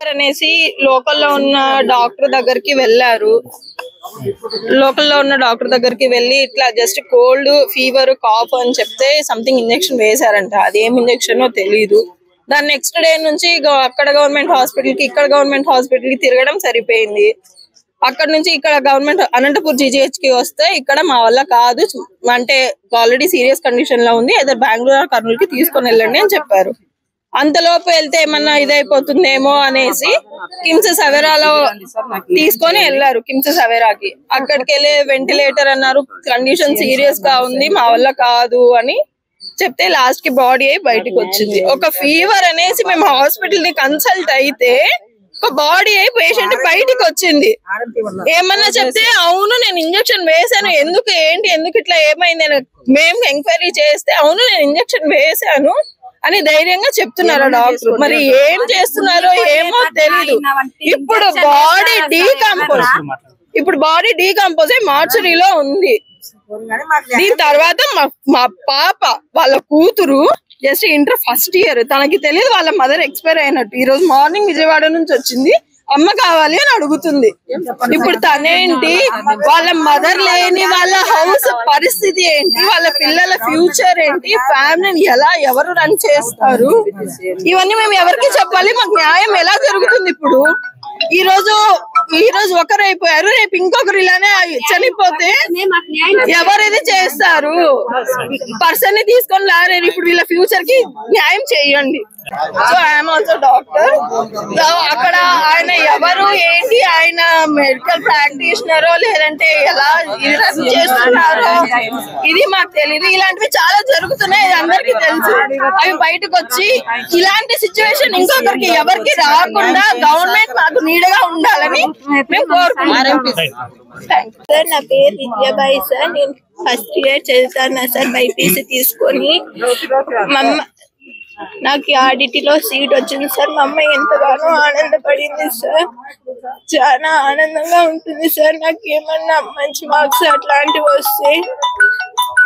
అనేసి లోకల్లో ఉన్న డాక్టర్ దగ్గరికి వెళ్ళారు. లోకల్లో ఉన్న డాక్టర్ దగ్గరికి వెళ్ళి ఇట్లా జస్ట్ కోల్డ్ ఫీవర్ కాఫ్ అని చెప్తే సంథింగ్ ఇంజెక్షన్ వేశారంట. అదేం ఇంజెక్షన్ తెలియదు. దాని నెక్స్ట్ డే నుంచి అక్కడ గవర్నమెంట్ హాస్పిటల్ కి ఇక్కడ గవర్నమెంట్ హాస్పిటల్ కి తిరగడం సరిపోయింది. అక్కడ నుంచి ఇక్కడ గవర్నమెంట్ అనంతపూర్ జీజీహెచ్ కి వస్తే ఇక్కడ మా వల్ల కాదు, అంటే ఆల్రెడీ సీరియస్ కండిషన్ లో ఉంది, ఏదో బెంగళూరు కర్నూలుకి తీసుకొని వెళ్ళండి అని చెప్పారు. అంతలోపు వెళ్తే ఏమన్నా ఇదైపోతుందేమో అనేసి కిమ్స్ సవేరాలో తీసుకొని వెళ్ళారు. కిమ్స్ సవేరాకి అక్కడికి వెళ్ళి వెంటిలేటర్ అన్నారు, కండిషన్ సీరియస్ గా ఉంది, మా వల్ల కాదు అని చెప్తే లాస్ట్ కి బాడీ అయి బయటకు వచ్చింది. ఒక ఫీవర్ అనేసి మేము హాస్పిటల్ ని కన్సల్ట్ అయితే ఒక బాడీ అయి పేషెంట్ బయటికి వచ్చింది. ఏమన్నా చెప్తే అవును నేను ఇంజక్షన్ వేసాను, ఎందుకు ఏంటి ఎందుకు ఇట్లా ఏమైంది మేము ఎంక్వైరీ చేస్తే అవును నేను ఇంజక్షన్ వేసాను అని ధైర్యంగా చెప్తున్నారు డాక్టర్. మరి ఏం చేస్తున్నారో ఏమో తెలీదు. ఇప్పుడు బాడీ డీకంపోజ్ అయి మార్చరీలో ఉంది. దీని తర్వాత మా పాప వాళ్ళ కూతురు జస్ట్ ఇంటర్ ఫస్ట్ ఇయర్, తనకి తెలియదు వాళ్ళ మదర్ ఎక్స్పైర్ అయినట్టు. ఈ రోజు మార్నింగ్ విజయవాడ నుంచి వచ్చింది, అమ్మ కావాలి అని అడుగుతుంది. ఇప్పుడు తనేంటి, వాళ్ళ మదర్ లేని వాళ్ళ హౌస్ పరిస్థితి ఏంటి, వాళ్ళ పిల్లల ఫ్యూచర్ ఏంటి, ఫ్యామిలీని ఎవరు రన్ చేస్తారు, ఇవన్నీ మేము ఎవరికి చెప్పాలి? మాకు న్యాయం ఎలా జరుగుతుంది? ఇప్పుడు ఈ రోజు ఒకరు అయిపోయారు, రేపు ఇంకొకరు ఇలానే చనిపోతే ఎవరు ఇది చేస్తారు? పర్సన్ ని తీసుకొని లారేరు. ఇప్పుడు వీళ్ళ ఫ్యూచర్ కి న్యాయం చేయండి. So I'm also doctor. అక్కడ ఆయన ఎవరు ఏంటి, ఆయన మెడికల్ ప్రాక్టీషనరో లేదంటే ఎలా ఇది రన్ చేస్తున్నారో ఇది మాకు తెలియదు. ఇలాంటివి చాలా జరుగుతున్నాయి, ఇది అందరికీ తెలుసు. అవి బయటకు వచ్చి ఇలాంటి సిచ్యువేషన్ ఇంకొకరికి ఎవరికి రాకుండా గవర్నమెంట్ మాకు నీడగా ఉండాలని మేము కోరుకుంటున్నాం. సార్ నా పేరు విద్యాబాయి సార్, నేను ఫస్ట్ ఇయర్ చదువుతాను సార్ బైపీసీ తీసుకొని. నాకు ఆడిటీలో సీట్ వచ్చింది సార్. మా అమ్మ ఎంతగానో ఆనందపడింది సార్, చాలా ఆనందంగా ఉంటుంది సార్. నాకు ఏమన్నా మంచి మార్క్స్ అట్లాంటివి వస్తే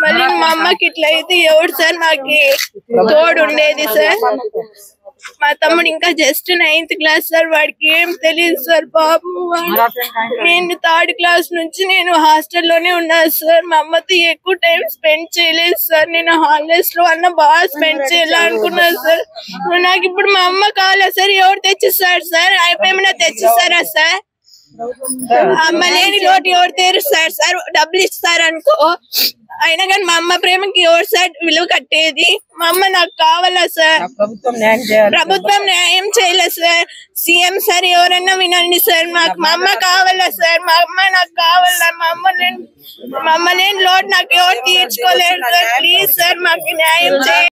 మళ్ళీ మా అమ్మకి ఇట్లా అయితే ఎవరు సార్ నాకు తోడు ఉండేది సార్? మా తమ్ముడు ఇంకా జస్ట్ 9th క్లాస్ సార్, వాడికి ఏం తెలియదు సార్ పాపం. నేను 3rd క్లాస్ నుంచి నేను హాస్టల్లోనే ఉన్నాను సార్. మా అమ్మతో ఎక్కువ టైం స్పెండ్ చేయలేదు సార్. నేను హాలిడేస్ లో అన్న బాగా స్పెండ్ చేయాలనుకున్నాను సార్. నాకు ఇప్పుడు మా అమ్మ కావాలా సార్? ఎవరు తెచ్చిస్తారు సార్? అయిపోయేమైనా తెచ్చిస్తారా సార్? అమ్మ లేని లోటు ఎవరు తీరుస్తారు సార్? డబ్బులు ఇస్తారనుకో, అయినా కానీ మా అమ్మ ప్రేమకి ఎవరు సార్ విలువ కట్టేది? మా అమ్మ నాకు కావాలా సార్? ప్రభుత్వం న్యాయం చేయలేదు సార్. సీఎం సార్ ఎవరైనా వినండి సార్, మాకు మా అమ్మ కావాలా సార్? మా అమ్మ నాకు కావాలా? మా అమ్మ లేని లోటు నాకు ఎవరు తీర్చుకోలేరు సార్. ప్లీజ్ సార్ మాకు న్యాయం చేయండి.